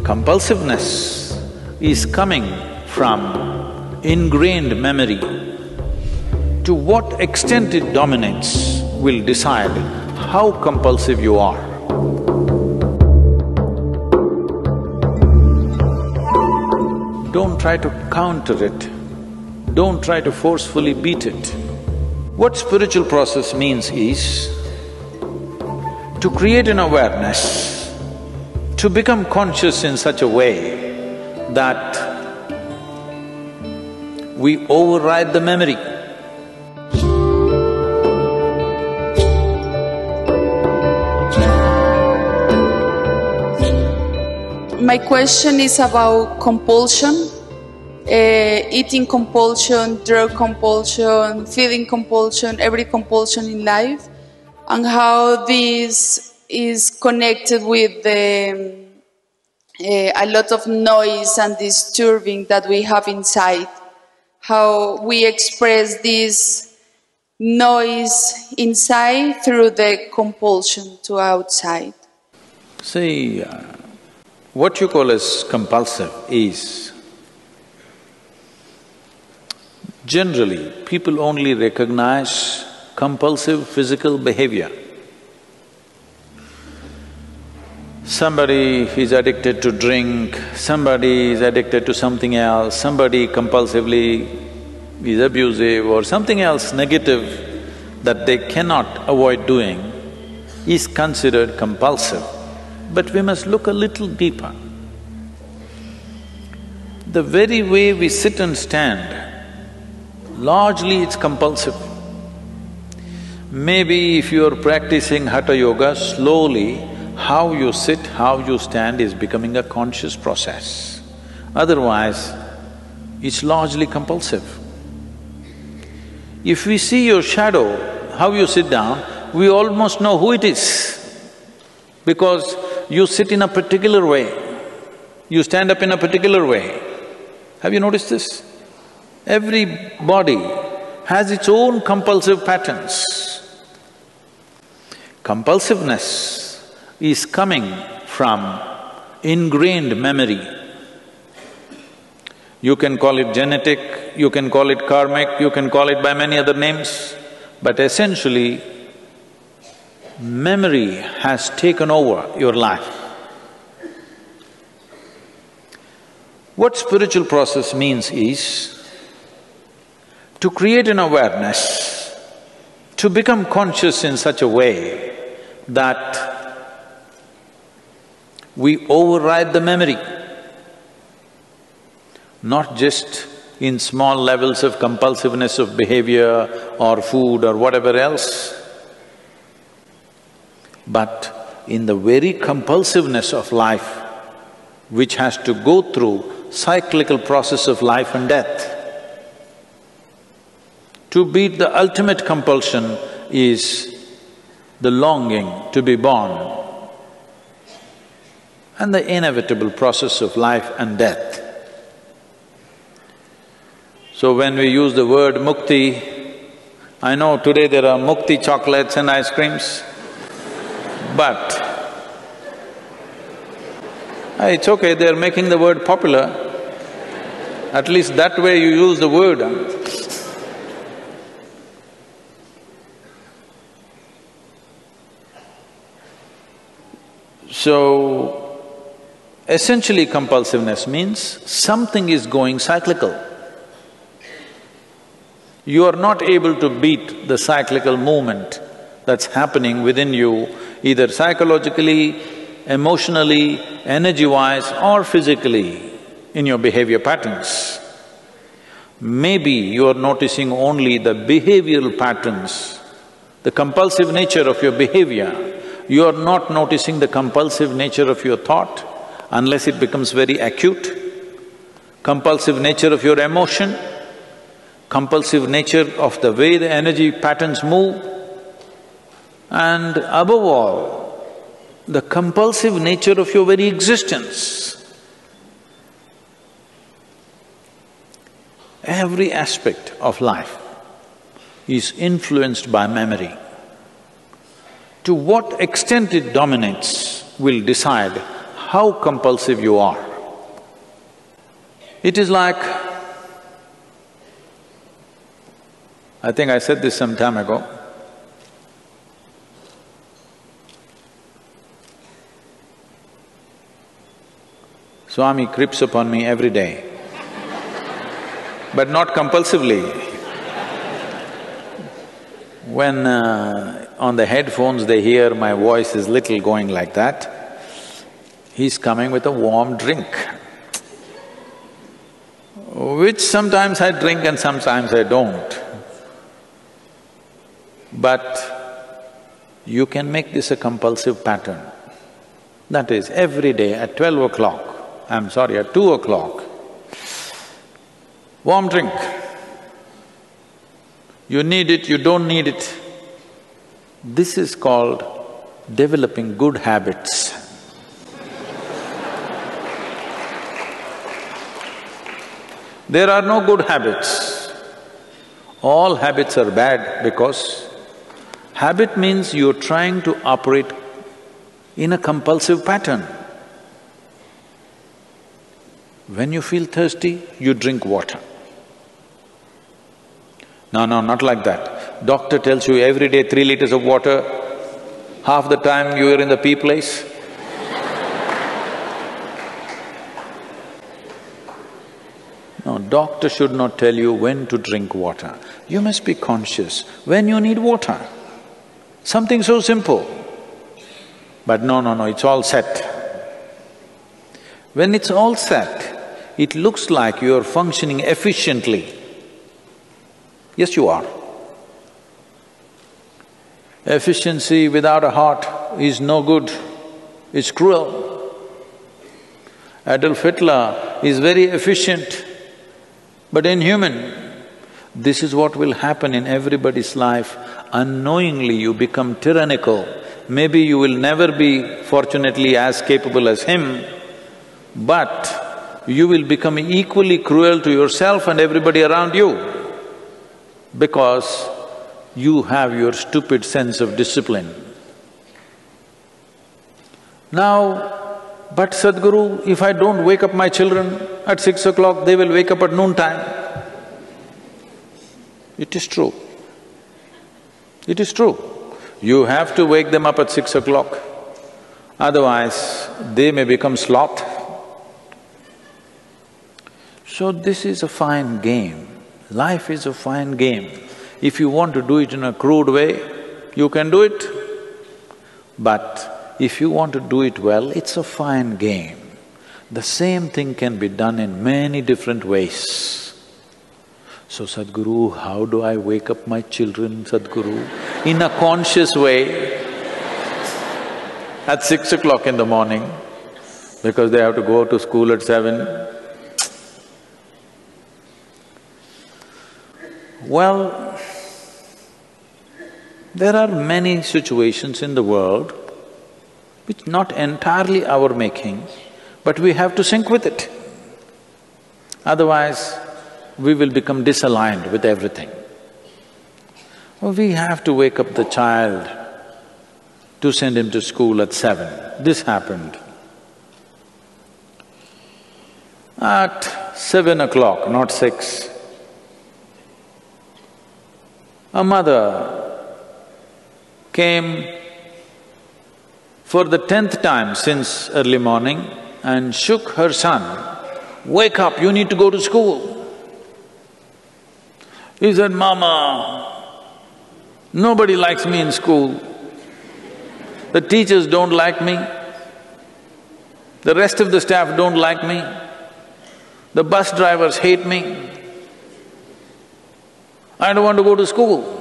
Compulsiveness is coming from ingrained memory. To what extent it dominates will decide how compulsive you are. Don't try to counter it, don't try to forcefully beat it. What spiritual process means is to create an awareness, to become conscious in such a way that we override the memory. My question is about compulsion, eating compulsion, drug compulsion, feeding compulsion, every compulsion in life, and how this is connected with a lot of noise and disturbing that we have inside. How we express this noise inside through the compulsion to outside. See, what you call as compulsive is, generally, people only recognize compulsive physical behavior. Somebody is addicted to drink, somebody is addicted to something else, somebody compulsively is abusive or something else negative that they cannot avoid doing is considered compulsive. But we must look a little deeper. The very way we sit and stand, largely it's compulsive. Maybe if you are practicing Hatha Yoga, slowly how you sit, how you stand is becoming a conscious process. Otherwise, it's largely compulsive. If we see your shadow, how you sit down, we almost know who it is, because you sit in a particular way, you stand up in a particular way. Have you noticed this? Every body has its own compulsive patterns. Compulsiveness is coming from ingrained memory. You can call it genetic, you can call it karmic, you can call it by many other names, but essentially, memory has taken over your life. What spiritual process means is to create an awareness, to become conscious in such a way that we override the memory, not just in small levels of compulsiveness of behavior or food or whatever else, but in the very compulsiveness of life, which has to go through cyclical process of life and death. To beat the ultimate compulsion is the longing to be born and the inevitable process of life and death. So when we use the word mukti, I know today there are mukti chocolates and ice creams, but it's okay, they're making the word popular. At least that way you use the word. So, essentially compulsiveness means something is going cyclical. You are not able to beat the cyclical movement that's happening within you, either psychologically, emotionally, energy-wise or physically in your behavior patterns. Maybe you are noticing only the behavioral patterns, the compulsive nature of your behavior. You are not noticing the compulsive nature of your thought unless it becomes very acute, compulsive nature of your emotion, compulsive nature of the way the energy patterns move, and above all, the compulsive nature of your very existence. Every aspect of life is influenced by memory. To what extent it dominates will decide how compulsive you are. It is like… I think I said this some time ago. Swami creeps upon me every day, but not compulsively. When on the headphones they hear my voice is little going like that, he's coming with a warm drink, which sometimes I drink and sometimes I don't. But you can make this a compulsive pattern. That is, every day at 12 o'clock, at 2 o'clock, warm drink. You need it, you don't need it. This is called developing good habits. There are no good habits. All habits are bad because habit means you're trying to operate in a compulsive pattern. When you feel thirsty, you drink water. No, not like that. Doctor tells you every day 3 liters of water, half the time you are in the pee place. No, doctor should not tell you when to drink water. You must be conscious when you need water. Something so simple. But no, it's all set. When it's all set, it looks like you're functioning efficiently. Yes, you are. Efficiency without a heart is no good, it's cruel. Adolf Hitler is very efficient, but inhuman. This is what will happen in everybody's life. Unknowingly you become tyrannical. Maybe you will never be, fortunately, as capable as him, but you will become equally cruel to yourself and everybody around you because you have your stupid sense of discipline. Now, but Sadhguru, if I don't wake up my children at 6 o'clock, they will wake up at noontime. It is true. It is true. You have to wake them up at 6 o'clock, otherwise they may become sloth. So this is a fine game. Life is a fine game. If you want to do it in a crude way, you can do it. But if you want to do it well, it's a fine game. The same thing can be done in many different ways. So, Sadhguru, how do I wake up my children, Sadhguru? In a conscious way, at 6 o'clock in the morning, because they have to go to school at 7. Well, there are many situations in the world which not entirely our making, but we have to sync with it. Otherwise, we will become disaligned with everything. We have to wake up the child to send him to school at 7. This happened. At 7 o'clock, not 6, a mother came for the 10th time since early morning and shook her son, "Wake up, you need to go to school." He said, "Mama, nobody likes me in school. The teachers don't like me. The rest of the staff don't like me. The bus drivers hate me. I don't want to go to school."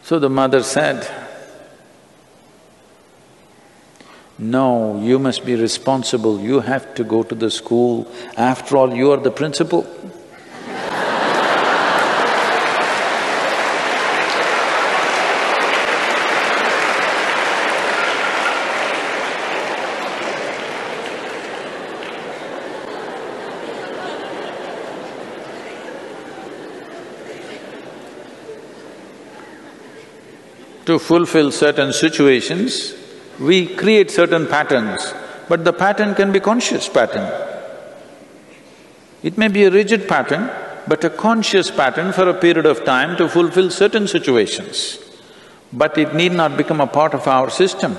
So the mother said, "No, you must be responsible, you have to go to the school. After all, you are the principal." to fulfill certain situations, we create certain patterns, but the pattern can be conscious pattern. It may be a rigid pattern, but a conscious pattern for a period of time to fulfill certain situations. But it need not become a part of our system.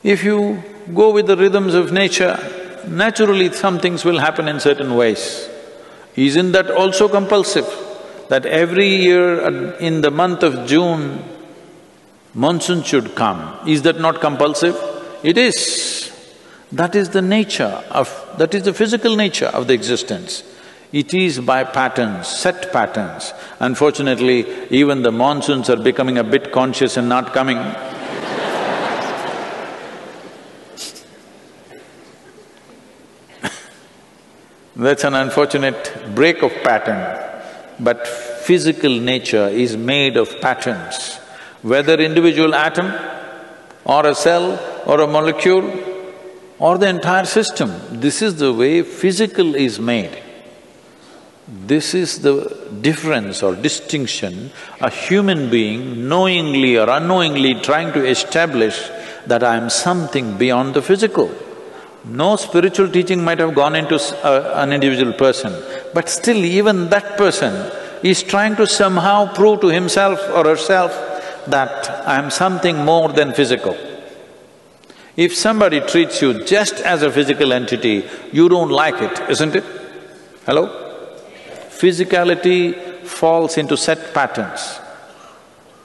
If you go with the rhythms of nature, naturally some things will happen in certain ways. Isn't that also compulsive? That every year in the month of June, monsoon should come. Is that not compulsive? It is. That is the nature that is the physical nature of the existence. It is by patterns, set patterns. Unfortunately, even the monsoons are becoming a bit conscious and not coming. That's an unfortunate break of pattern. But physical nature is made of patterns. Whether individual atom or a cell or a molecule or the entire system, this is the way physical is made. This is the difference or distinction a human being knowingly or unknowingly trying to establish that I am something beyond the physical. No spiritual teaching might have gone into an individual person, but still even that person is trying to somehow prove to himself or herself that I am something more than physical. If somebody treats you just as a physical entity, you don't like it, isn't it? Hello? Physicality falls into set patterns.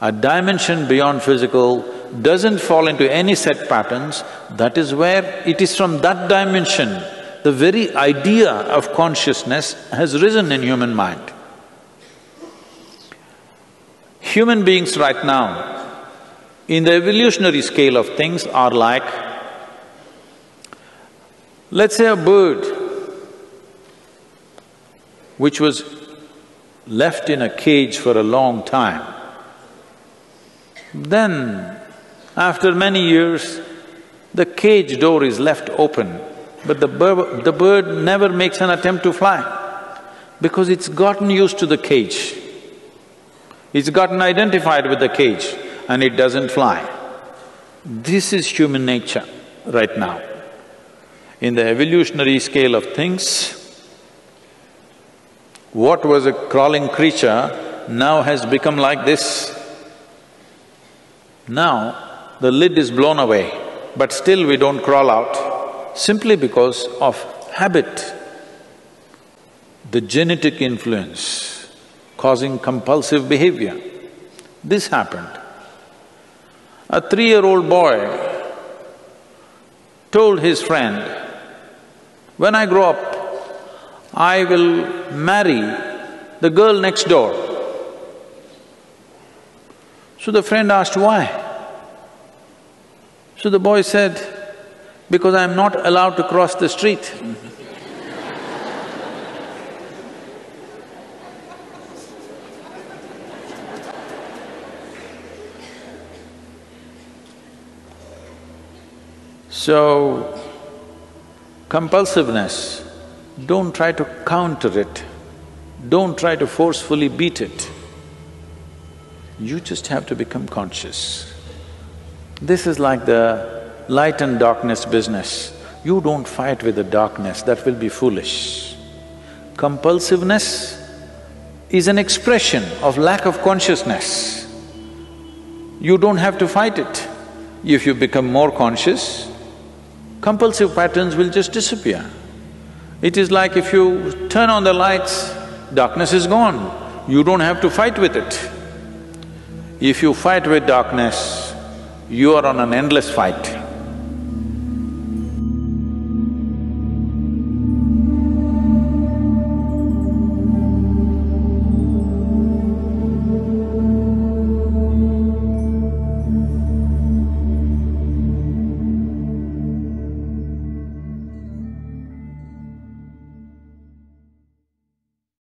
A dimension beyond physical doesn't fall into any set patterns. That is where it is from that dimension the very idea of consciousness has risen in human mind. Human beings right now, in the evolutionary scale of things, are like, let's say a bird which was left in a cage for a long time. Then, after many years, the cage door is left open, but the bird never makes an attempt to fly because it's gotten used to the cage. It's gotten identified with the cage and it doesn't fly. This is human nature right now. In the evolutionary scale of things, what was a crawling creature now has become like this. Now, the lid is blown away, but still we don't crawl out, simply because of habit, the genetic influence causing compulsive behavior. This happened. A 3-year-old boy told his friend, "When I grow up, I will marry the girl next door." So the friend asked, "Why?" So the boy said, "Because I am not allowed to cross the street." So, compulsiveness, don't try to counter it, don't try to forcefully beat it. You just have to become conscious. This is like the light and darkness business. You don't fight with the darkness, that will be foolish. Compulsiveness is an expression of lack of consciousness. You don't have to fight it. If you become more conscious, compulsive patterns will just disappear. It is like if you turn on the lights, darkness is gone. You don't have to fight with it. If you fight with darkness, you are on an endless fight.